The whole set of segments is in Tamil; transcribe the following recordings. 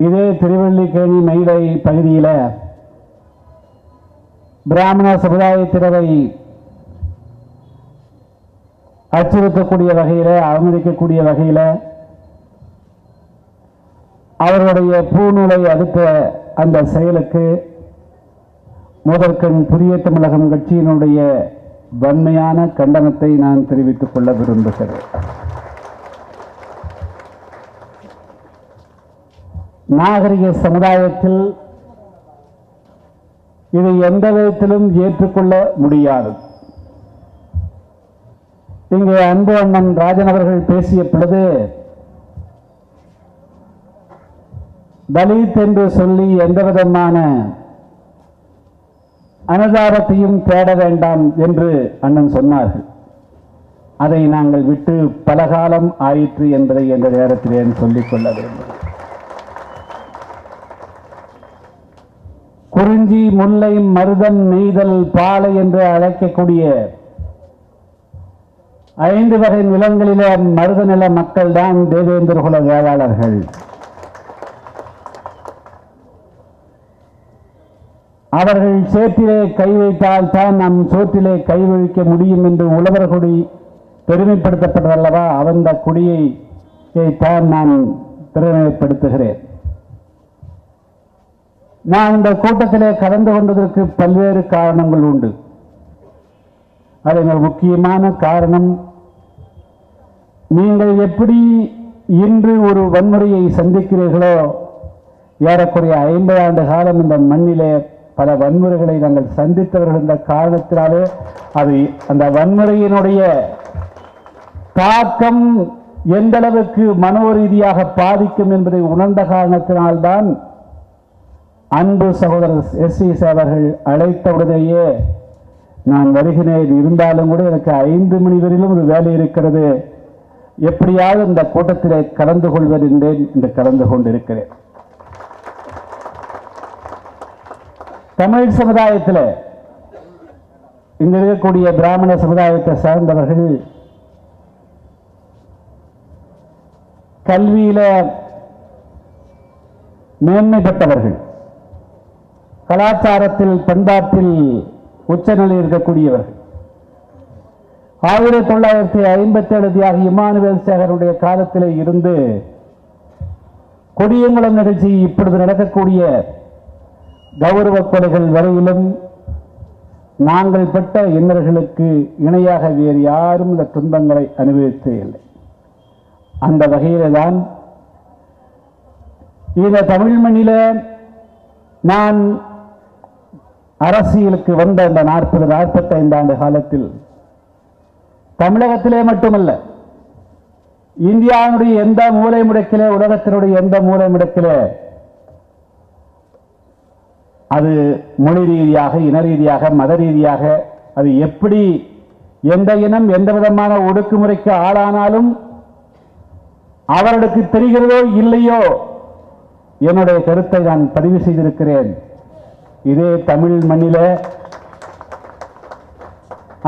இதே திருவல்லிக்கேணி மயிலை பகுதியில் பிராமண சமுதாயத்தினரை அச்சுறுத்தக்கூடிய வகையில், அவமதிக்கக்கூடிய வகையில் அவர்களுடைய பூநூலை அடுத்த அந்த செயலுக்கு முதற்கண் புதிய தமிழகம் கட்சியினுடைய வன்மையான கண்டனத்தை நான் தெரிவித்துக் கொள்ள விரும்புகிறேன். நாகரிக சமுதாயத்தில் இதை எந்த விதத்திலும் ஏற்றுக்கொள்ள முடியாது. இங்கே அன்பு அண்ணன் ராஜன் அவர்கள் பேசிய பொழுது தலித் என்று சொல்லி எந்த விதமான அனுதாபத்தையும் தேட வேண்டாம் என்று அண்ணன் சொன்னார்கள். அதை நாங்கள் விட்டு பல காலம் ஆயிற்று என்பதை என்ற நேரத்திலே சொல்லிக் கொள்ள வேண்டும். குறிஞ்சி, முல்லை, மருதன், நெய்தல், பாலை என்று அழைக்கக்கூடிய 5 வகை நிலங்களிலே மருத நில மக்கள் தான் தேவேந்திர குல வேளாளர்கள். அவர்கள் சேற்றிலே கை வைத்தால் தான் நம் சோற்றிலே கை வைக்க முடியும் என்று உழவர் கொடி பெருமைப்படுத்தப்பட்டதல்லவா, அந்த கொடியை தான் நான் பெருமைப்படுத்துகிறேன். நான் இந்த கூட்டத்திலே கலந்து கொண்டதற்கு பல்வேறு காரணங்கள் உண்டு. அதில் முக்கியமான காரணம், நீங்கள் எப்படி இன்று ஒரு வன்முறையை சந்திக்கிறீர்களோ, ஏறக்குறைய 50 ஆண்டு காலம் இந்த மண்ணிலே பல வன்முறைகளை நாங்கள் சந்தித்தவர்கள் இந்த காரணத்தினாலே அந்த வன்முறையினுடைய தாக்கம் எந்த அளவுக்கு மனோரீதியாக பாதிக்கும் என்பதை உணர்ந்த காரணத்தினால்தான் அன்பு சகோதரர் எஸ்.சி. அவர்கள் அழைத்தவுடனேயே நான் வருகிறேன். இருந்தாலும் கூட எனக்கு 5 மணி வரையிலும் ஒரு வேலை இருக்கிறது, எப்படியாவது இந்த கூட்டத்திலே கலந்து கொள்வதென்றேன் என்று கலந்து கொண்டிருக்கிறேன். தமிழ் சமுதாயத்தில் இங்க இருக்கக்கூடிய பிராமண சமுதாயத்தை சார்ந்தவர்கள் கல்வியில மேன்மை பெற்றவர்கள், கலாச்சாரத்தில் பண்பாட்டில் உச்சநிலை இருக்கக்கூடியவர்கள். 1957 தியாகி இமானுவேல் சேகருடைய காலத்திலே இருந்து கொடியங்குளம் நிகழ்ச்சி இப்பொழுது நடக்கக்கூடிய கௌரவ கொலைகள் வரையிலும் நாங்கள் பெற்ற இன்னர்களுக்கு இணையாக வேறு யாரும் இந்த துன்பங்களை அனுபவித்தே இல்லை. அந்த வகையில்தான் தான் இந்த தமிழ் மண்ணில நான் அரசியலுக்கு வந்த இந்த 40-45 ஆண்டு காலத்தில் தமிழகத்திலே மட்டுமல்ல, இந்தியாவுடைய எந்த மூலை முடக்கிலே, உலகத்தினுடைய எந்த மூலை முடக்கிலே, அது மொழி ரீதியாக, இன ரீதியாக, மத ரீதியாக, அது எப்படி எந்த இனம் எந்த விதமான ஒடுக்குமுறைக்கு ஆளானாலும் அவர்களுக்கு தெரிகிறதோ இல்லையோ என்னுடைய கருத்தை நான் பதிவு செய்திருக்கிறேன். இதே தமிழ் மண்ணில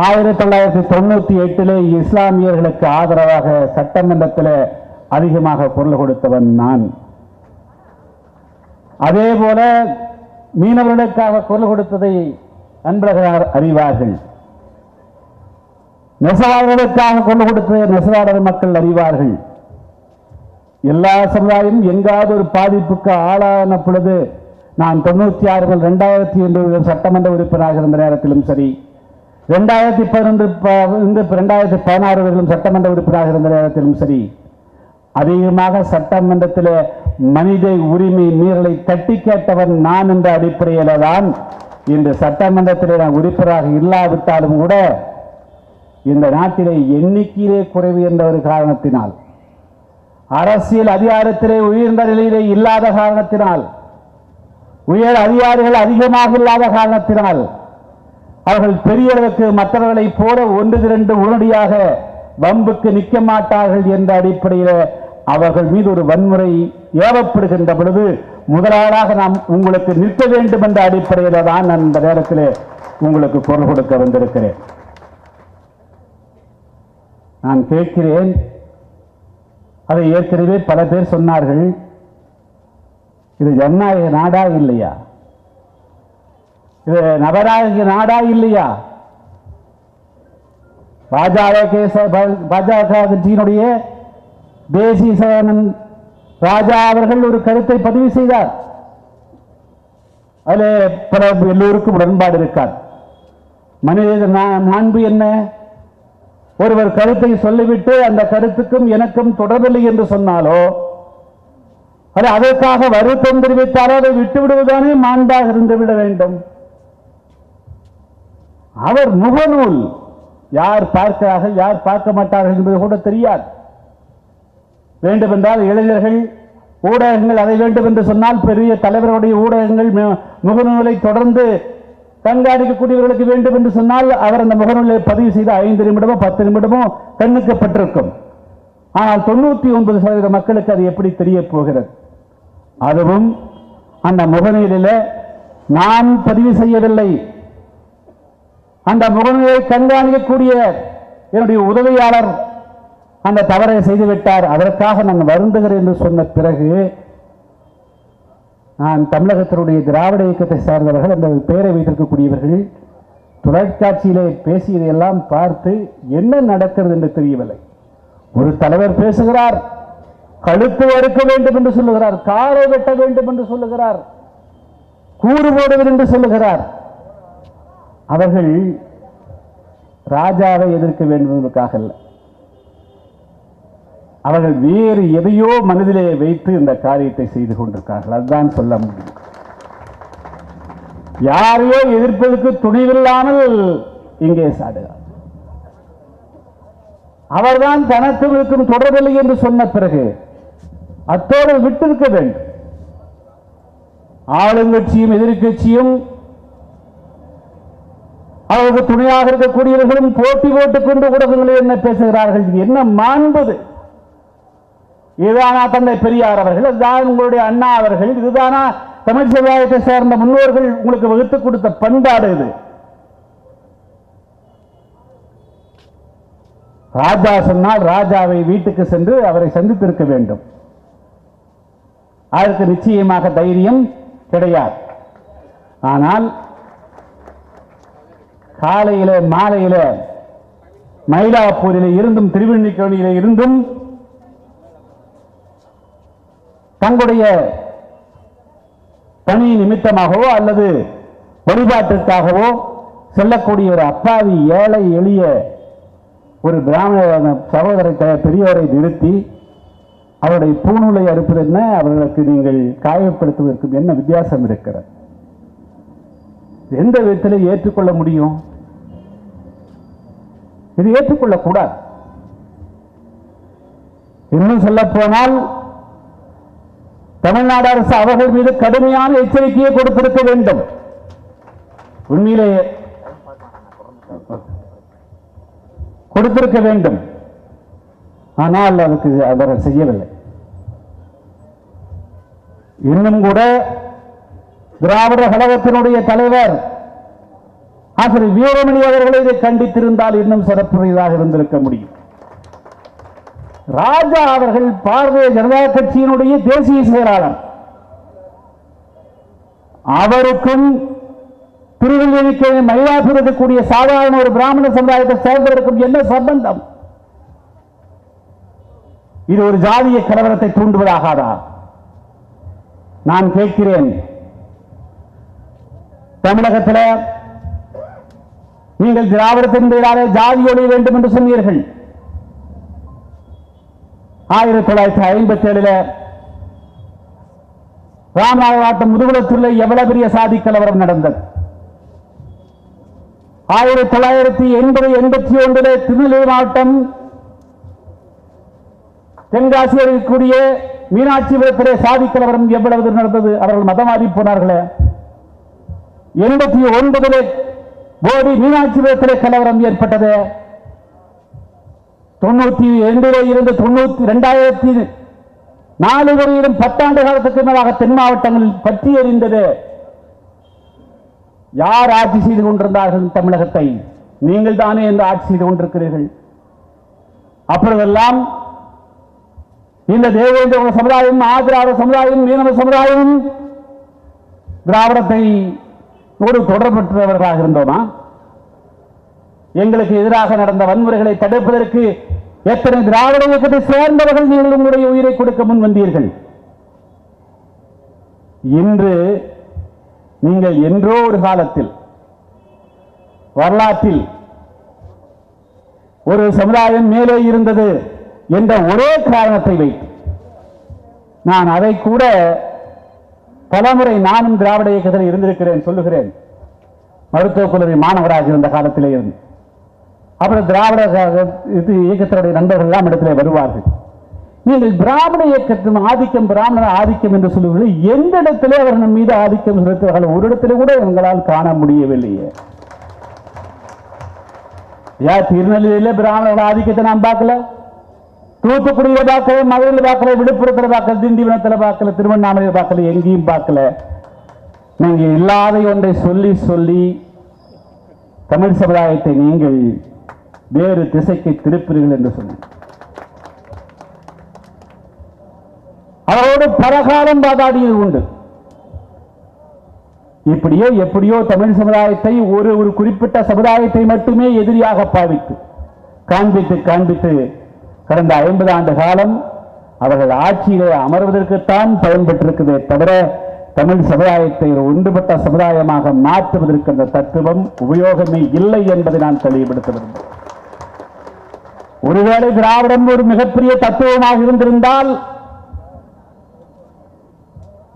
1998 இஸ்லாமியர்களுக்கு ஆதரவாக சட்டமன்றத்தில் அதிகமாக குரல் கொடுத்தவன் நான். அதே போல மீனவர்களுக்காக குரல் கொடுத்ததை நண்பர்கள் அறிவார்கள். நெசவாளர்களுக்காக குரல் கொடுத்ததை நெசவாளர் மக்கள் அறிவார்கள். எல்லா சமுதாயம் எங்காவது ஒரு பாதிப்புக்கு ஆளான பொழுது நான் 96 முதல் 2002 சட்டமன்ற உறுப்பினராக இருந்த நேரத்திலும் சரி, 2011 2016 வரையிலும் சட்டமன்ற உறுப்பினராக இருந்த நேரத்திலும் சரி, அதிகமாக சட்டமன்றத்தில் மனித உரிமை மீறலை தட்டி கேட்டவன் நான் என்ற அடிப்படையில் தான் இந்த சட்டமன்றத்தில் நான் உறுப்பினராக இல்லாவிட்டாலும் கூட இந்த நாட்டிலே எண்ணிக்கையிலே குறைவு என்ற ஒரு காரணத்தினால், அரசியல் அதிகாரத்திலே உயர்ந்த நிலையிலே இல்லாத காரணத்தினால், உயர் அதிகாரிகள் அதிகமாக இல்லாத காரணத்தினால், அவர்கள் பெரியவர்களுக்கு மற்றவர்களை போல 1-2 உடனடியாக வம்புக்கு நிற்க மாட்டார்கள் என்ற அடிப்படையில் அவர்கள் மீது ஒரு வன்முறை ஏவப்படுகின்ற பொழுது முதலாளாக நாம் உங்களுக்கு நிற்க வேண்டும் என்ற அடிப்படையில் தான் நான் இந்த நேரத்தில் உங்களுக்கு குரல் கொடுக்க வந்திருக்கிறேன். நான் கேட்கிறேன், அதை ஏற்கனவே பல பேர் சொன்னார்கள். இது ஜனநாயக நாடா இல்லையா? இது நவநாயக நாடா இல்லையா? பாஜக கட்சியினுடைய தேசிய செயலன் ராஜா அவர்கள் ஒரு கருத்தை பதிவு செய்தார். அதில் பல எல்லோருக்கும் உடன்பாடு இருக்கார். மனித மாண்பு என்ன? ஒருவர் கருத்தை சொல்லிவிட்டு அந்த கருத்துக்கும் எனக்கும் தொடர்பில்லை என்று சொன்னாலோ அது அதற்காக வருத்தம் தெரிவித்தாலோ அதை விட்டுவிடுவதானே மாண்பாக இருந்துவிட வேண்டும். அவர் முகநூல், யார் பார்க்கிறார்கள் யார் பார்க்க மாட்டார்கள் என்பது கூட தெரியாது. வேண்டுமென்றால் இளைஞர்கள் ஊடகங்கள் அதை வேண்டும் என்று சொன்னால் பெரிய தலைவர்களுடைய ஊடகங்கள் முகநூலை தொடர்ந்து கண்காணிக்கக்கூடியவர்களுக்கு வேண்டும் என்று சொன்னால் அவர் அந்த முகநூலை பதிவு செய்த 5 நிமிடமோ 10 நிமிடமோ கண்ணுக்கப்பட்டிருக்கும். ஆனால் 99% மக்களுக்கு அது எப்படி தெரிய போகிறது? அதுவும் அந்த முகநூலில் நான் பதிவு செய்யவில்லை, அந்த முகநூலை கண்காணிக்கக்கூடிய என்னுடைய உதவியாளர் அந்த தவறை செய்துவிட்டார், அதற்காக நான் வருந்துகிறேன் என்று சொன்ன பிறகு நான் தமிழகத்தினுடைய திராவிட இயக்கத்தை சார்ந்தவர்கள் அந்த பெயரை வைத்திருக்கக்கூடியவர்கள் தொலைக்காட்சியிலே பேசியதையெல்லாம் பார்த்து என்ன நடக்கிறது என்று தெரியவில்லை. ஒரு தலைவர் பேசுகிறார், கழுத்து அறுக்க வேண்டும் என்று சொல்லுகிறார், காலை வெட்ட வேண்டும் என்று சொல்லுகிறார், கூறு போடுவது என்று சொல்லுகிறார். அவர்கள் ராஜாவை எதிர்க்க வேண்டும் என்பதற்காக அல்ல, அவர்கள் வேறு எதையோ மனதிலே வைத்து இந்த காரியத்தை செய்து கொண்டிருக்கிறார்கள். அதுதான் சொல்ல முடியும். யாரையோ எதிர்ப்பதற்கு துணிவில்லாமல் இங்கே சாடுகிறார். அவர்தான் தனக்கும் இருக்கும் தொடர்பில்லை என்று சொன்ன பிறகு அத்தோடு விட்டிருக்க வேண்டும். ஆளுங்கட்சியும் எதிர்கட்சியும் அவருக்கு துணையாக இருக்கக்கூடியவர்களும் போட்டி போட்டுக் கொண்டு ஊடகங்களில் என்ன பேசுகிறார்கள்? என்ன மாண்பது? இதுதானா தந்தை பெரியார் அவர்கள்? இதுதான் உங்களுடைய அண்ணா அவர்கள்? இதுதானா தமிழ் சமுதாயத்தை சேர்ந்த முன்னோர்கள் உங்களுக்கு வகுத்துக் கொடுத்த பண்பாடு? இது ராஜா சொன்னால் ராஜாவை வீட்டுக்கு சென்று அவரை சந்தித்திருக்க வேண்டும். அதற்கு நிச்சயமாக தைரியம் கிடையாது. ஆனால் காலையில மாலையில மயிலாப்பூரில் இருந்தும் திருவெண்ணிக்கோணியில இருந்தும் தங்களுடைய பணி நிமித்தமாகவோ அல்லது வழிபாட்டிற்காகவோ செல்லக்கூடிய ஒரு அப்பாவி ஏழை எளிய ஒரு பிராமண சகோதர பெரியவரை நிறுத்தி அவருடைய பூநூலை அறுப்பது என்ன, அவர்களுக்கு நீங்கள் காயப்படுத்துவதற்கும் என்ன வித்தியாசம் இருக்கிறது? எந்த விதத்தில் ஏற்றுக்கொள்ள முடியும்? இது ஏற்றுக்கொள்ளக்கூடாது. இன்னும் சொல்ல போனால் தமிழ்நாடு அரசு அவர்கள் மீது கடுமையான எச்சரிக்கையை கொடுத்திருக்க வேண்டும். உண்மையிலேயே கொடுத்திருக்க வேண்டும். ஆனால் அதுக்கு அவர்கள் செய்யவில்லை. இன்னும் கூட திராவிட கழகத்தினுடைய தலைவர் ஆசிரியர் வீரமணி அவர்களை இதை கண்டித்திருந்தால் இன்னும் சிறப்புடையதாக இருந்திருக்க முடியும். ராஜா அவர்கள் பாரதிய ஜனதா கட்சியினுடைய தேசிய செயலாளர், அவருக்கும் திருவள்ளுவருக்கு மயிலாப்பூர் இருக்கக்கூடிய சாதாரண ஒரு பிராமண சமுதாயத்தை சேர்ந்தவருக்கும் என்ன சம்பந்தம்? இது ஒரு ஜாதிய கலவரத்தை தூண்டுவதாகாதா? நான் கேட்கிறேன். தமிழகத்தில் நீங்கள் திராவிடத்தின் பெயராலே ஜாதி ஒழிய வேண்டும் என்று சொன்னீர்கள். 1957 ராமநாதபுரம் மாவட்டம் முதுகுளத்தூரில் எவ்வளவு பெரிய சாதி கலவரம் நடந்தது. 1980-81 திருநெல்வேலி மாவட்டம் தென்காசியில் இருக்கக்கூடிய மீனாட்சிபுரத்திலே சாதி கலவரம் எவ்வளவு நடந்தது? அவர்கள் மதமாறி போனார்களே. 89 போடி மீனாட்சிபுரத்திலே கலவரம் ஏற்பட்டது. 92 இருந்து 2004 வரையிலும் 10 ஆண்டு காலத்துக்கு மேலாக தென் மாவட்டங்களில் பற்றி எறிந்தது. யார் ஆட்சி செய்து கொண்டிருந்தார்கள் தமிழகத்தை? நீங்கள் தானே என்று ஆட்சி செய்து கொண்டிருக்கிறீர்கள். அப்பொழுதெல்லாம் இந்த தேவேந்திர சமுதாயம், ஆதிராவிட சமுதாயம், மீனவ சமுதாயம் திராவிடத்தை ஒரு தொடர்பற்றவர்களாக இருந்தோமா? எங்களுக்கு எதிராக நடந்த வன்முறைகளை தடுப்பதற்கு எத்தனை திராவிட இயக்கத்தை சேர்ந்தவர்கள் நீங்கள் உங்களுடைய உயிரை கொடுக்க முன் வந்தீர்கள்? இன்று நீங்கள் என்றோ ஒரு காலத்தில் வரலாற்றில் ஒரு சமுதாயம் மேலே இருந்தது என்ற ஒரே காரணத்தை வைத்து நான் அதை கூட பலமுறை நானும் திராவிட இயக்கத்தில் இருந்திருக்கிறேன் சொல்லுகிறேன். மருத்துவக் கல்லூரி மாணவராக இருந்த காலத்திலே இருந்து அப்புறம் திராவிட இயக்கத்தினுடைய நண்பர்கள் எல்லாம் இடத்திலே வருவார்கள். நீங்கள் திராவிட இயக்கத்தின் ஆதிக்கம், பிராமண ஆதிக்கம் என்று சொல்லுவீர்கள். எந்த இடத்திலே அவர் நம் மீது ஆதிக்கம் செலுத்துவார்கள்? ஒரு இடத்திலே கூட எங்களால் காண முடியவில்லையே. திருநெல்வேலியில பிராமணர்கள் ஆதிக்கத்தை நாம் பார்க்கல, தூத்துக்குடியில பார்க்கல, மதுரையில் பார்க்கல, விழுப்புரத்தில் பார்க்கல, திண்டிவனத்தில் பார்க்கல, திருவண்ணாமலையில் பார்க்கல, எங்கேயும் பார்க்கல. நீங்க இல்லாத ஒன்றை சொல்லி சொல்லி தமிழ் சமுதாயத்தை நீங்கள் வேறு திசைக்கு திருப்புறீர்கள் என்று சொன்னார். அவரோடு பலகாலம் வாதாடியது உண்டு. இப்படியோ எப்படியோ தமிழ் சமுதாயத்தை ஒரு குறிப்பிட்ட சமுதாயத்தை மட்டுமே எதிரியாக பாவித்து காண்பித்து கடந்த 50 ஆண்டு காலம் அவர்கள் ஆட்சியிலே அமர்வதற்குத்தான் பயன்பெற்றிருக்கிறதே தவிர தமிழ் சமுதாயத்தை ஒன்றுபட்ட சமுதாயமாக மாற்றுவதற்கு அந்த தத்துவம் உபயோகமே இல்லை என்பதை நான் தெளிவுபடுத்த விரும்புகிறேன். ஒருவேளை திராவிடம் ஒரு மிகப்பெரிய தத்துவமாக இருந்திருந்தால்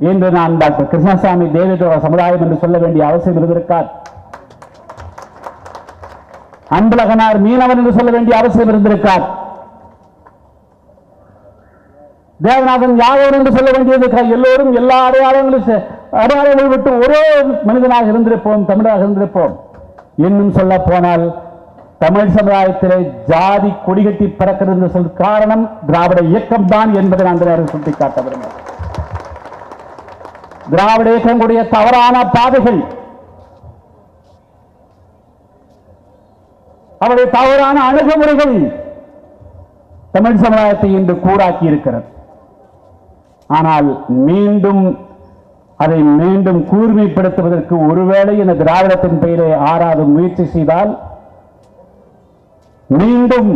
என்று நான் டாக்டர் கிருஷ்ணசாமி தேவேந்திர சமுதாயம் என்று சொல்ல வேண்டிய அவசியம் இருந்திருக்கார். அன்பழகனார் மீனவன் என்று சொல்ல வேண்டிய அவசியம் இருந்திருக்கார். தேவநாதன் யாதவன் என்று சொல்ல வேண்டியது. எல்லோரும் எல்லா அடையாளங்களை விட்டு ஒரே மனிதனாக இருந்திருப்போம், தமிழராக இருந்திருப்போம். இன்னும் சொல்ல போனால் தமிழ் சமுதாயத்திலே ஜாதி கொடிகட்டி பறக்கிறது என்று சொல்ல காரணம் திராவிட இயக்கம் தான் என்பதை நான் சுட்டிக்காட்ட விரும்புகிறேன். திராவிட இயக்கங்களுடைய தவறான பாதைகள், அவருடைய தவறான அணுகுமுறைகள் தமிழ் சமுதாயத்தை இன்று கூடாக்கி இருக்கிறது. ஆனால் அதை மீண்டும் கூர்மைப்படுத்துவதற்கு ஒருவேளை இந்த திராவிடத்தின் பெயரை ஆறாவது முயற்சி செய்தால் மீண்டும்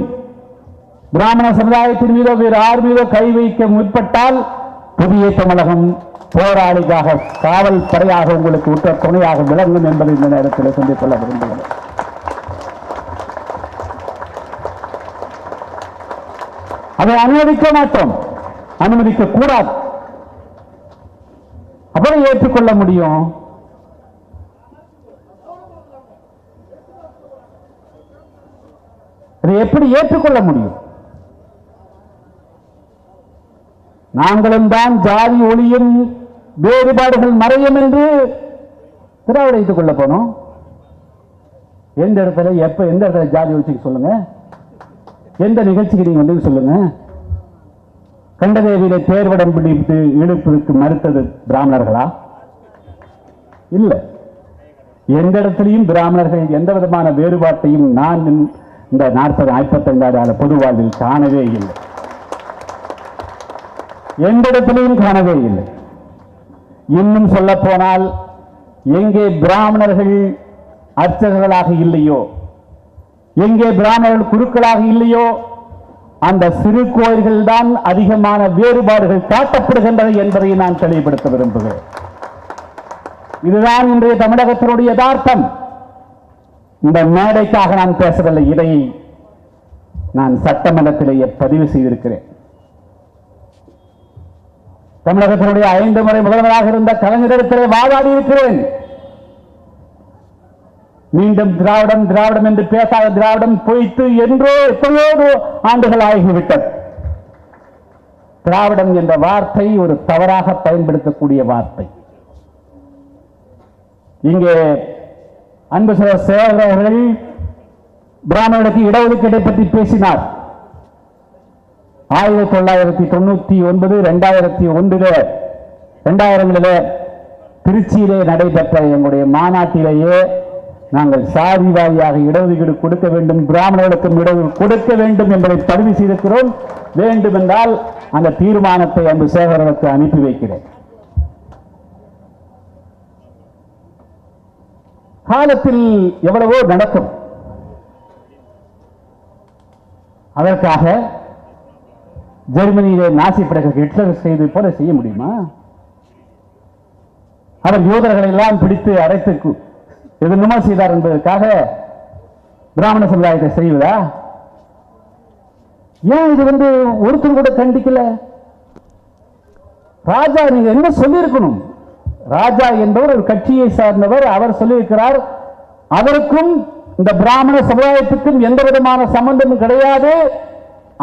பிராமண சமுதாயத்தின் மீதோ வேறு யார் மீதோ கை வைக்க முற்பட்டால் புதிய தமிழகம் போராளிக்காக காவல் படையாக உங்களுக்கு உற்ற துணையாக விளங்கும் என்பதை இந்த நேரத்தில் சொல்லிக் கொள்ள விரும்புகிறேன். அதை அனுமதிக்க மாட்டோம், அனுமதிக்க கூடாது. அப்புறம் ஏற்றுக்கொள்ள முடியும். அதை எப்படி ஏற்றுக்கொள்ள முடியும்? நாங்களும் தான் ஜாதி ஒளியும் வேறுபாடுகள் மறையும் என்று திராவிடத்துக் கொள்ள போனோம். எந்த இடத்துல எப்ப எந்த இடத்துல ஜாதி ஒழிச்சு சொல்லுங்க, எந்த நிகழ்ச்சிக்கு நீங்க வந்து சொல்லுங்க. கண்டதேவியில தேர்வடம் பிடித்து இழுப்பதற்கு மறுத்தது பிராமணர்களா? இல்ல. எந்த இடத்திலையும் பிராமணர்கள் எந்த விதமான வேறுபாட்டையும் நான் இந்த 40-45 ஆண்டு பொது வாழ்வில் காணவே இல்லை. எந்த இடத்திலையும் காணவே இல்லை. இன்னும் சொல்ல போனால் எங்கே பிராமணர்கள் அர்ச்சகர்களாக இல்லையோ, எங்கே பிராமணர்கள் குருக்களாக இல்லையோ, அந்த சிறு கோயில்கள் தான் அதிகமான வேறுபாடுகள் காட்டப்படுகின்றன என்பதை நான் தெளிவுபடுத்த விரும்புகிறேன். இதுதான் இன்றைய தமிழகத்தினுடைய யதார்த்தம். இந்த மேடைக்காக நான் பேசவில்லை, இதை நான் சட்டமன்றத்திலேயே பதிவு செய்திருக்கிறேன். தமிழகத்தினுடைய 5 முறை முதல்வராக இருந்த கலைஞரிடத்திலே வாதாடி இருக்கிறேன். மீண்டும் திராவிடம் திராவிடம் என்று பேசாத திராவிடம் பொய்த்து என்றோ எத்தனையோ ஆண்டுகள் ஆகிவிட்டது. திராவிடம் என்ற வார்த்தை ஒரு தவறாக பயன்படுத்தக்கூடிய வார்த்தை. இங்கே அன்பு சேகர் அவர்கள் பிராமணர்களுக்கு இடஒதுக்கீட்டை பற்றி பேசினார். 1999 2001 திருச்சியிலே நடைபெற்ற எங்களுடைய மாநாட்டிலேயே நாங்கள் சாதி வாரியாக இடஒதுக்கீடு கொடுக்க வேண்டும், பிராமணர்களுக்கும் இடஒதுக்கீடு கொடுக்க வேண்டும் என்பதை பதிவு செய்திருக்கிறோம். வேண்டும் என்றால் அந்த தீர்மானத்தை அன்பு சேகரனுக்கு அனுப்பி வைக்கிறேன். காலத்தில் எவ்வளவோ நடக்கும். அதற்காக ஜெர்மனியிலே நாசி படைகள் ஹிட்லர் செய்தது போல செய்ய முடியுமா? அவர் யூதர்களை எல்லாம் பிடித்து அடைத்து எதுனுமா செய்தார் என்பதற்காக பிராமண சமுதாயத்தை செய்வதா? ஏன் இது ஒருத்தர் கூட கண்டிக்கல? ராஜா நீங்க என்ன சொல்லியிருக்கணும்? ராஜா என்பவர் ஒரு கட்சியை சார்ந்தவர். அவர் சொல்லியிருக்கிறார், அவருக்கும் இந்த பிராமண சமுதாயத்துக்கும் எந்த விதமான சம்பந்தமும் கிடையாது.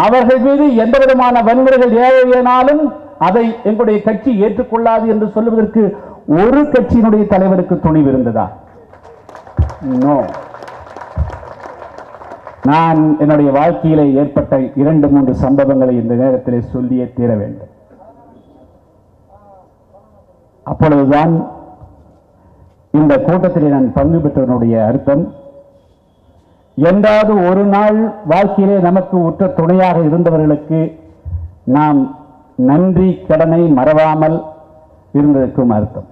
அவர்கள் மீது எந்த விதமான வன்முறைகள் ஏனாலும் அதை எங்களுடைய கட்சி ஏற்றுக்கொள்ளாது என்று சொல்லுவதற்கு ஒரு கட்சியினுடைய தலைவருக்கு துணிவு இருந்ததா? நோ. நான் என்னுடைய வாழ்க்கையிலே ஏற்பட்ட 2-3 சம்பவங்களை இந்த நேரத்திலே சொல்லியே தீர வேண்டும். அப்பொழுதுதான் இந்த கூட்டத்திலே நான் பங்கு பெற்றவனுடைய அர்த்தம், என்றாவது ஒரு நாள் வாழ்க்கையிலே நமக்கு உற்ற துணையாக இருந்தவர்களுக்கு நாம் நன்றி கடனை மறவாமல் இருந்ததற்கும் அர்த்தம்.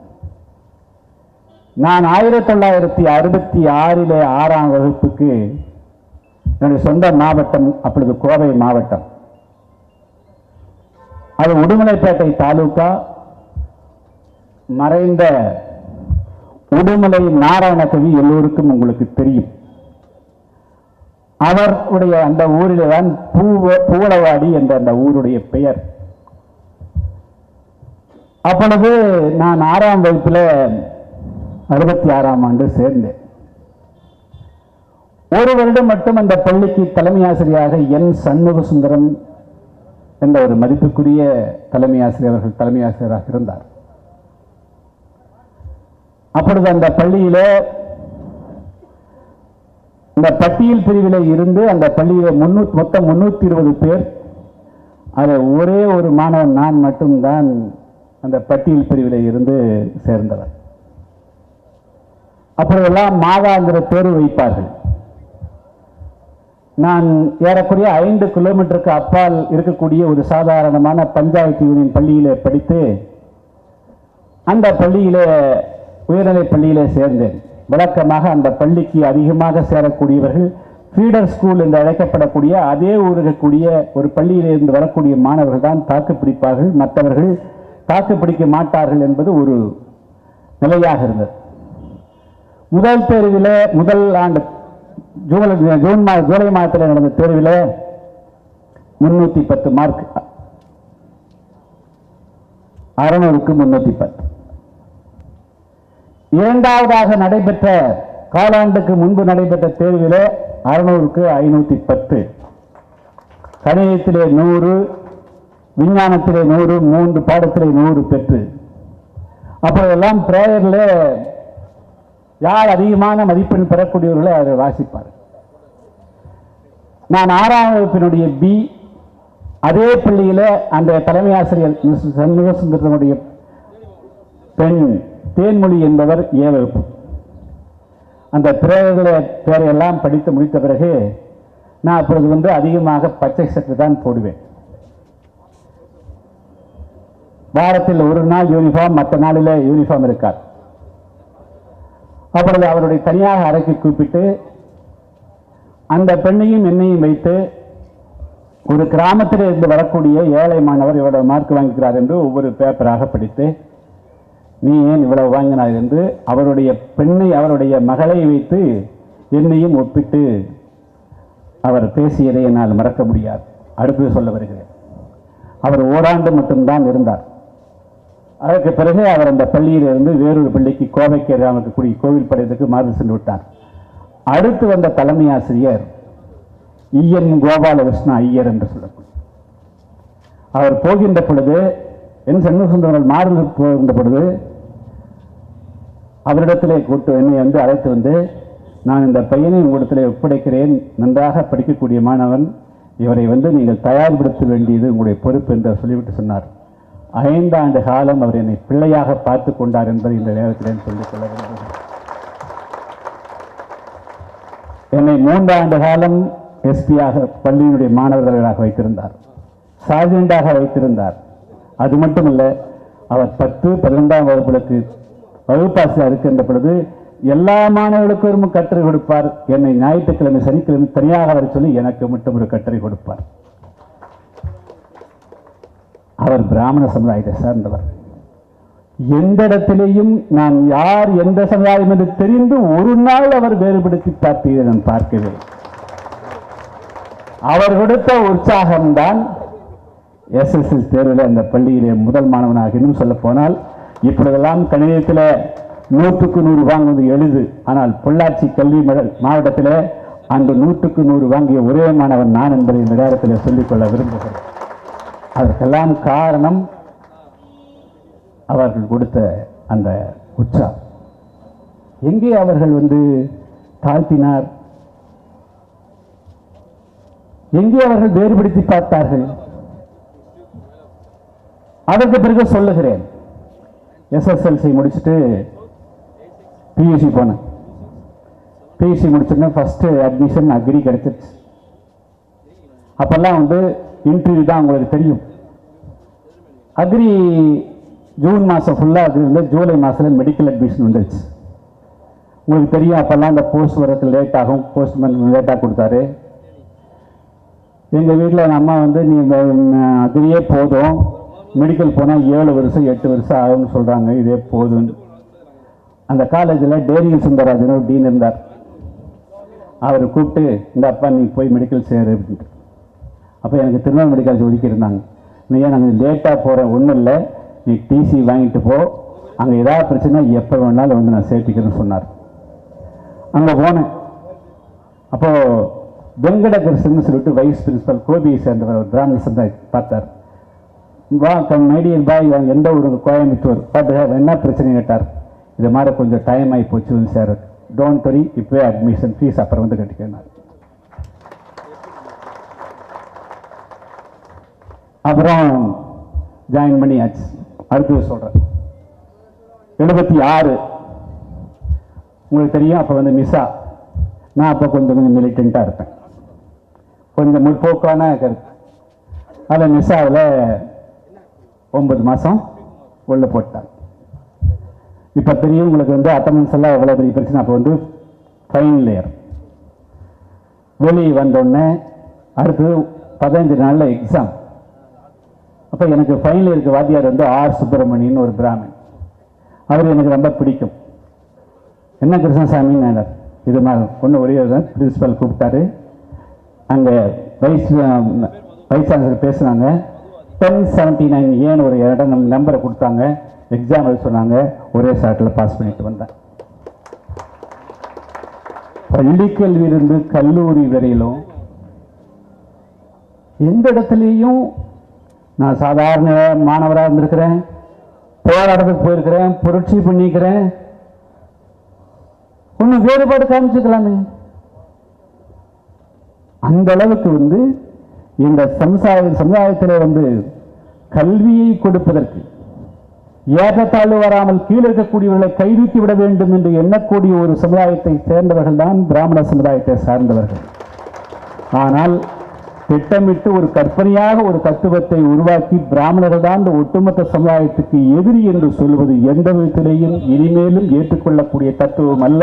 நான் 1966 6ஆம் வகுப்புக்கு என்னுடைய சொந்த மாவட்டம் அப்பொழுது கோவை மாவட்டம், அது உடுமலைப்பேட்டை தாலுகா, மறைந்த உடுமலை நாராயணகவி எல்லோருக்கும் உங்களுக்கு தெரியும். அவருடைய அந்த ஊரிலே தான் பூவளவாடி என்ற அந்த ஊருடைய பெயர். அப்பொழுது நான் 6ஆம் வகுப்பில் 66ஆம் ஆண்டு சேர்ந்தேன். ஒரு வருடம் மட்டும் அந்த பள்ளிக்கு தலைமை ஆசிரியராக என் சண்முக சுந்தரம் என்ற ஒரு மதிப்புக்குரிய தலைமை ஆசிரியர் அவர்கள் தலைமை ஆசிரியராக இருந்தார். அப்பொழுது அந்த பள்ளியில இந்த பட்டியல் பிரிவிலே இருந்து அந்த பள்ளியில மொத்தம் 320 பேர். அதில் ஒரே ஒரு மாணவன் நான் மட்டும்தான் அந்த பட்டியல் பிரிவிலே இருந்து சேர்ந்தவர். அப்பொழுதெல்லாம் மாதாந்திர தேர்வு வைப்பார்கள். நான் ஏறக்குறைய 5 கிலோமீட்டருக்கு அப்பால் இருக்கக்கூடிய ஒரு சாதாரணமான பஞ்சாயத்து யூனியன் பள்ளியிலே படித்து அந்த பள்ளியிலே உயர்நிலை பள்ளியிலே சேர்ந்தேன். வழக்கமாக அந்த பள்ளிக்கு அதிகமாக சேரக்கூடியவர்கள் ஃபீடர் ஸ்கூல் என்று அழைக்கப்படக்கூடிய அதே ஊருக்கக்கூடிய ஒரு பள்ளியிலிருந்து வரக்கூடிய மாணவர்கள் தான் தாக்கு பிடிப்பார்கள், மற்றவர்கள் தாக்கு பிடிக்க மாட்டார்கள் என்பது ஒரு நிலையாக இருந்தது. முதல் தேர்வில் முதல் ஆண்டு ஜூலை மாதத்தில் நடந்த தேர்வில் 310 மார்க், 600க்கு 310. இரண்டாவதாக நடைபெற்ற காலாண்டுக்கு முன்பு நடைபெற்ற தேர்வில் 600க்கு 510, கணிதத்திலே 100, விஞ்ஞானத்திலே 100, 3 பாடத்திலே 100 பெற்று அப்போதெல்லாம் பிரேயரில் யார் அதிகமான மதிப்பெண் பெறக்கூடியவர்களை அதை வாசிப்பார். நான் 6ஆம் வகுப்பினுடைய பி, அதே பள்ளியில் அந்த தலைமை ஆசிரியர் சண்முக சுந்தரனுடைய பெண் தேன்மொழி என்பவர் ஏ வகுப்பு. அந்த பேரையெல்லாம் படித்து முடித்த பிறகு நான் அப்பொழுது அதிகமாக பச்சை சட்டை தான் போடுவேன். வாரத்தில் ஒரு நாள் யூனிஃபார்ம், மற்ற நாளில் யூனிஃபார்ம் இருக்கார். அப்பொழுது அவருடைய தனியாக அறைக்கு கூப்பிட்டு அந்த பெண்ணையும் என்னையும் வைத்து ஒரு கிராமத்தில் இருந்து வரக்கூடிய ஏழை மாணவர் இவ்வளவு மார்க் வாங்கிக்கிறார் என்று ஒவ்வொரு பேப்பராக படித்து, நீ ஏன் இவ்வளவு வாங்கினாய் என்று அவருடைய பெண்ணை, அவருடைய மகளை வைத்து என்னையும் ஒப்பிட்டு அவர் பேசியதை என்னால் மறக்க முடியாது. அடுத்து சொல்ல வருகிறேன். அவர் ஓராண்டு மட்டும்தான் இருந்தார். அதற்கு பிறகு அவர் அந்த பள்ளியிலிருந்து வேறொரு பள்ளிக்கு கோவைக்கு இருக்கக்கூடிய கோவில் படையத்துக்கு மாறி சென்று விட்டார். அடுத்து வந்த தலைமை ஆசிரியர் EN கோபாலகிருஷ்ண ஐயர் என்று சொல்லக்கூடிய அவர் போகின்ற பொழுது என் சண்முகசுந்தரன் மாறி போகின்ற பொழுது அவரிடத்திலே கூட்டு என்னை அழைத்து வந்து, நான் இந்த பையனை உங்களிடத்திலே ஒப்படைக்கிறேன், நன்றாக படிக்கக்கூடிய மாணவன், இவரை நீங்கள் தயார்படுத்த வேண்டியது உங்களுடைய பொறுப்பு என்று சொல்லிவிட்டு சொன்னார். 5 ஆண்டு காலம் அவர் என்னை பிள்ளையாக பார்த்து கொண்டார் என்பதை இந்த நேரத்தில் சொல்லிக் கொள்ள வேண்டும். 3 ஆண்டு காலம் எஸ்பியாக பள்ளியினுடைய மாணவர்களாக வைத்திருந்தார், சார்ஜெண்டாக வைத்திருந்தார். அது மட்டுமல்ல, அவர் 10, 12ஆம் வகுப்புகளுக்கு வகுப்பாசிரியர் இருக்கின்ற பொழுது எல்லா மாணவர்களுக்கும் கட்டுரை கொடுப்பார். என்னை ஞாயிற்றுக்கிழமை சனிக்கிழமை தனியாக வர சொல்லி எனக்கு மட்டும் ஒரு கட்டுரை கொடுப்பார். அவர் பிராமண சமுதாயத்தை சார்ந்தவர். எந்த இடத்திலேயும் நான் யார் எந்த சமுதாயம் என்று தெரிந்து ஒரு நாள் அவர் வேறுபடுத்தி பார்த்ததை நான் பார்க்கவில்லை. அவர் கொடுத்த உற்சாகம்தான் SSLC தேர்வில் அந்த பள்ளியிலே முதல் மாணவனாக. இன்னும் சொல்ல போனால் இப்பொழுதெல்லாம் கணிதத்தில் 100க்கு 100 வாங்குவது எளிது. ஆனால் பொள்ளாச்சி கல்வி மாவட்டத்தில் அன்று 100க்கு 100 வாங்கிய ஒரே மாணவன் நான் என்பதை இந்த நேரத்தில் சொல்லிக்கொள்ள விரும்புகிறேன். அதற்கெல்லாம் காரணம் அவர்கள் கொடுத்த அந்த உற்சாகம். எங்கே அவர்கள் தாழ்த்தினார்? எங்கே அவர்கள் வேறுபடுத்தி பார்த்தார்கள்? அதற்கு பிறகு சொல்லுகிறேன். SSLC முடிச்சுட்டு PUC போனேன். PUC முடிச்சுட்டு ஃபர்ஸ்ட் அட்மிஷன் அக்ரி கிடைச்சிருச்சு. அப்பெல்லாம் இன்டர்வியூ தான் உங்களுக்கு தெரியும். அக்ரி ஜூன் மாதம் ஃபுல்லாக அது ஜூலை மாதத்தில் மெடிக்கல் அட்மிஷன் வந்துருச்சு. உங்களுக்கு தெரியும், அப்போல்லாம் அந்த போஸ்ட் வரத்துக்கு லேட் ஆகும். போஸ்ட்மேன் லேட்டாக கொடுத்தாரு. எங்கள் வீட்டில் எங்கள் அம்மா நீ அக்ரியே போதும், மெடிக்கல் போனால் 7 வருஷம் 8 வருஷம் ஆகும்னு சொல்கிறாங்க, இதே போதும்னு. அந்த காலேஜில் டேனியல் சுந்தரராஜன் ஒரு டீன் இருந்தார். அவர் கூப்பிட்டு, இந்த அப்பா நீ போய் மெடிக்கல் சேரு அப்படின்ட்டு. அப்போ எனக்கு திருநெல்வேலி மெடிக்கல் ஒதுக்கியிருந்தாங்க. நீ ஏன் நாங்கள் லேட்டாக போகிறேன், ஒன்றும் இல்லை, நீ டிசி வாங்கிட்டு போ, அங்கே ஏதாவது பிரச்சனை எப்போ வேணாலும் நான் சேர்த்துக்கிறேன்னு சொன்னார். அங்கே போனேன். அப்போது வெங்கடகிருஷ்ணன் சொல்லிட்டு வைஸ் பிரின்சிபல் கோபியை சேர்ந்தவர் ஒரு பிராமண சமுதாயத்தை பார்த்தார். வா மைடியர் பாய், எந்த ஒரு கோயம்புத்தூர் பார்த்து என்ன பிரச்சனை கேட்டார். இது மாதிரி கொஞ்சம் டைம் ஆகி போச்சு சார், டோன்ட் வரி, இப்போவே அட்மிஷன் ஃபீஸ் அப்புறம் கட்டிக்கிறார். அப்புறம் ஜாயின் பண்ணியாச்சு. அடுத்தது சொல்கிறேன். 76 உங்களுக்கு தெரியும். அப்போ மிஸ்ஸா, நான் அப்போ கொஞ்சம் மிலிட்டண்ட்டாக இருப்பேன், கொஞ்சம் முற்போக்கான கருத்து. அதில் மிஸ்ஸாவில் 9 மாதம் உள்ள போட்டாங்க. இப்போ தெரியும் உங்களுக்கு அட்டண்டன்ஸ் எல்லாம் எவ்வளோ பெரிய பிரச்சனை. அப்போ ஃபைனல் இயர் வெளியே வந்தோடனே அடுத்தது 15 நாளில் எக்ஸாம். அப்போ எனக்கு ஃபைனல் இயருக்கு வாத்தியார் ஆர் சுப்பிரமணியன் ஒரு பிராமன். அவர் எனக்கு ரொம்ப பிடிக்கும். என்ன கிருஷ்ணசாமின்னு இது மாதிரி ஒன்று ஒரே தான் பிரின்சிபல் கூப்பிட்டாரு. அங்கே வைஸ் சான்சலர் பேசுனாங்க. 1079 ஏன்னு ஒரு இடம் நம்பரை கொடுத்தாங்க. எக்ஸாம் எழுத சொன்னாங்க. ஒரே ஷாட்டில் பாஸ் பண்ணிட்டு வந்தேன். பள்ளிக்கல்வியிலிருந்து கல்லூரி வரையிலும் எந்த இடத்துலையும் நான் சாதாரண மாணவராக இருந்திருக்கிறேன், போராட்டத்துக்கு போயிருக்கிறேன், புரட்சி பண்ணிக்கிறேன். ஒன்றும் வேறுபாடு காமிச்சுக்கலாமே. அந்த அளவுக்கு இந்த சமுதாயத்தில் கல்வியை கொடுப்பதற்கு ஏற்றத்தாழ்வு வராமல் கீழே இருக்கக்கூடியவர்களை கைதூக்கி விட வேண்டும் என்று எண்ணக்கூடிய ஒரு சமுதாயத்தை சேர்ந்தவர்கள் தான் பிராமண சமுதாயத்தை சார்ந்தவர்கள். ஆனால் திட்டமிட்டு ஒரு கற்பனையாக ஒரு தத்துவத்தை உருவாக்கி பிராமணர்கள் தான் ஒட்டுமொத்த சமுதாயத்துக்கு எதிரி என்று சொல்வது எந்த விதத்திலேயும் இனிமேலும் ஏற்றுக்கொள்ளக்கூடிய தத்துவம் அல்ல.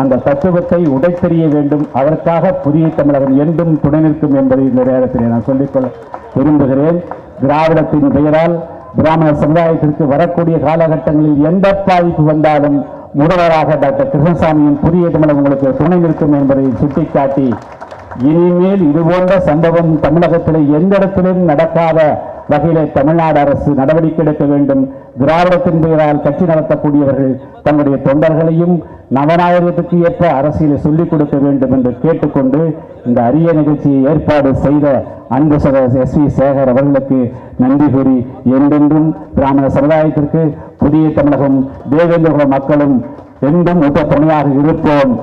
அந்த தத்துவத்தை உடைத்தெறிய வேண்டும். அதற்காக புதிய தமிழகம் என்றும் துணை நிற்கும் என்பதை இந்த நேரத்தில் நான் சொல்லிக்கொள்ள விரும்புகிறேன். திராவிடத்தின் பெயரால் பிராமண சமுதாயத்திற்கு வரக்கூடிய காலகட்டங்களில் எந்த பாதிப்பு வந்தாலும் முதல்வராக டாக்டர் கிருஷ்ணசாமியின் புதிய தமிழகம் உங்களுக்கு துணை நிற்கும் என்பதை சுட்டிக்காட்டி, இனிமேல் இதுபோன்ற சம்பவம் தமிழகத்தில் எந்த இடத்திலும் நடக்காத வகையிலே தமிழ்நாடு அரசு நடவடிக்கை எடுக்க வேண்டும். திராவிடத்தின் பெயரால் கட்சி நடத்தக்கூடியவர்கள் தங்களுடைய தொண்டர்களையும் நவநாயகத்துக்கு ஏற்ப அரசியலை சொல்லிக் கொடுக்க வேண்டும் என்று கேட்டுக்கொண்டு இந்த அரிய நிகழ்ச்சியை ஏற்பாடு செய்த அன்பு சகோதரர் SV சேகர் அவர்களுக்கு நன்றி கூறி, என்றென்றும் பிராமண சமுதாயத்திற்கு புதிய தமிழகம் தேவேந்திர மக்களும் என்றும் ஒத்த துணையாக இருப்போம்.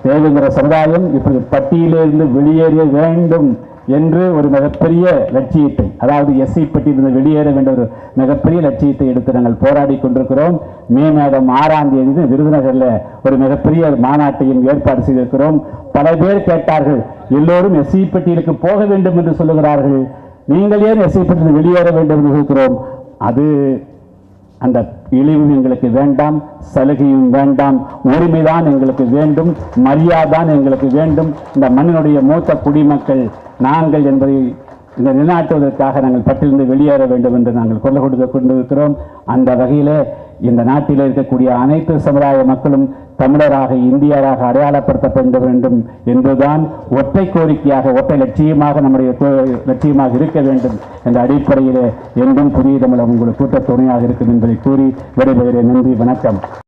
தேவேந்திர சமுதாயம் இப்படி பட்டியலிருந்து வெளியேற வேண்டும் என்று ஒரு மிகப்பெரிய லட்சியத்தை, அதாவது எஸ்சி பட்டியலிருந்து வெளியேற வேண்டிய ஒரு மிகப்பெரிய லட்சியத்தை எடுத்து நாங்கள் போராடி கொண்டிருக்கிறோம். மே மாதம் 6ஆம் தேதி விருதுநகரில் ஒரு மிகப்பெரிய மாநாட்டையும் ஏற்பாடு செய்திருக்கிறோம். பல பேர் கேட்டார்கள், எல்லோரும் எஸ்சி பட்டியலுக்கு போக வேண்டும் என்று சொல்லுகிறார்கள், நீங்கள் ஏன் எஸ்சி பட்டியலில் வெளியேற வேண்டும் என்று சொல்கிறோம். அது அந்த இழிவும் எங்களுக்கு வேண்டாம், சலுகையும் வேண்டாம், உரிமைதான் எங்களுக்கு வேண்டும், மரியாதைதான் எங்களுக்கு வேண்டும். இந்த மண்ணினுடைய மூத்த குடிமக்கள் நாங்கள் என்பதை இந்த நிலைநாட்டுவதற்காக நாங்கள் பட்டியலிருந்து வெளியேற வேண்டும் என்று நாங்கள் குரல் கொடுத்து கொண்டிருக்கிறோம். அந்த வகையிலே இந்த நாட்டில் இருக்கக்கூடிய அனைத்து சமுதாய மக்களும் தமிழராக, இந்தியராக அடையாளப்படுத்தப்பட வேண்டும் என்பதுதான் ஒற்றை கோரிக்கையாக, ஒற்றை லட்சியமாக நம்முடைய லட்சியமாக இருக்க வேண்டும் என்ற அடிப்படையிலே என்றும் புதிய தமிழகம் உங்களுக்கு கூட்ட துணையாக இருக்கும் என்பதை கூறி விடைபெறுகிறேன். நன்றி, வணக்கம்.